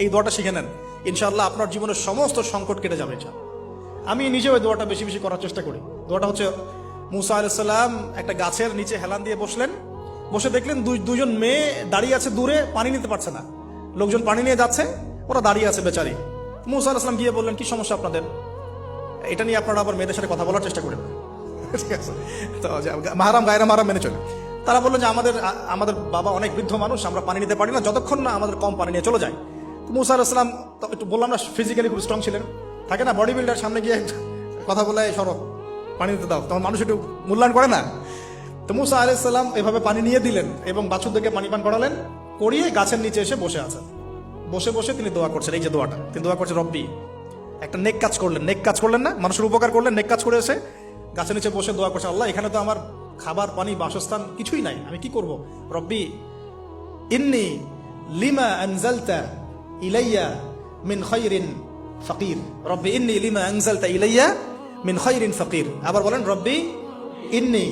এই দোয়াটা শিখে নেন, ইনশাআল্লাহ আপনার জীবনের সমস্ত সংকট কেটে যাবে। আমি নিজেও এই দোয়াটা বেশি বেশি করার চেষ্টা করি। দোয়াটা হচ্ছে, মুসা আলাইহিস সালাম একটা গাছের নিচে হেলান দিয়ে বসলেন, বসে দেখলেন দুজন মেয়ে দাঁড়িয়ে আছে দূরে, পানি নিতে পারছে না। লোকজন পানি নিয়ে যাচ্ছে, ওরা দাঁড়িয়ে আছে বেচারি। মুসা আলাইহিস সালাম গিয়ে বললেন, কি সমস্যা আপনাদের? এটা নিয়ে আপনারা আবার মেয়েদের সাথে কথা বলার চেষ্টা করেন, ঠিক আছে? তো মাহারাম গায়রা মাহারাম মেনে চলে। তারা বললেন যে আমাদের বাবা অনেক বৃদ্ধ মানুষ, আমরা পানি নিতে পারি না যতক্ষণ না আমাদের কম পানি নিয়ে চলে যায়। মুসা আলাইহিস সালাম একটু বললাম না, ফিজিক্যালি খুব স্ট্রং ছিলেন, থাকে না বডি বিল্ডার, সামনে গিয়ে কথা বলে সরো পানি দিতে দাও, তখন মানুষ একটু মূল্যায়ন করে না। তো মুসা আলাইহিস সালাম এভাবে পানি নিয়ে দিলেন এবং বাছুরদেরকে পানি পান করালেন, করিয়ে গাছের নিচে এসে বসে আছেন। বসে বসে তিনি দোয়া করছেন, এই যে দোয়াটা তিনি দোয়া করছেন, রব্বি, একটা নেক কাজ করলেন, নেক কাজ করলেন না, মানুষের উপকার করলেন, নেক কাজ করে এসে গাছের নিচে বসে দোয়া করছে, আল্লাহ এখানে তো আমার খাবার পানি বাসস্থান কিছুই নাই, আমি কি করব? রব্বি ইন্নি লিমা আনজালতা ইলাইয়া মিন খায়রিন ফাকির, রব্বি ইন্নি লিমা আনজালতা ইলাইয়া মিন খায়রিন ফাকির। আবার বলেন, রব্বি ইন্নি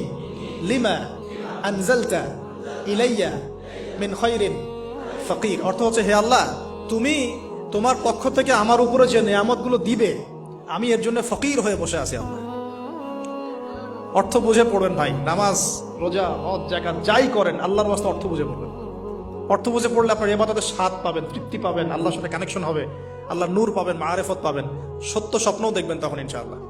লিমা আনজালতা ইলাইয়া মিন খায়রিন ফাকির। অর্থ হচ্ছে, হে আল্লাহ, তুমি তোমার পক্ষ থেকে আমার উপরে যে নিয়ামতগুলো দিবে, আমি এর জন্য ফকির হয়ে বসে আছি। আল্লাহ অর্থ বুঝে পড়বেন ভাই, নামাজ রোজা হজ যাকাত যাই করেন আল্লাহর ওয়াস্তে অর্থ বুঝে পড়বেন। অর্থ বুঝে পড়লে আপনার ইবাদতের স্বাদ পাবেন, তৃপ্তি পাবেন, আল্লাহর সাথে কানেকশন হবে, আল্লাহর নূর পাবেন, মাআরিফত পাবেন, সত্য স্বপ্নও দেখবেন তখন ইনশাআল্লাহ।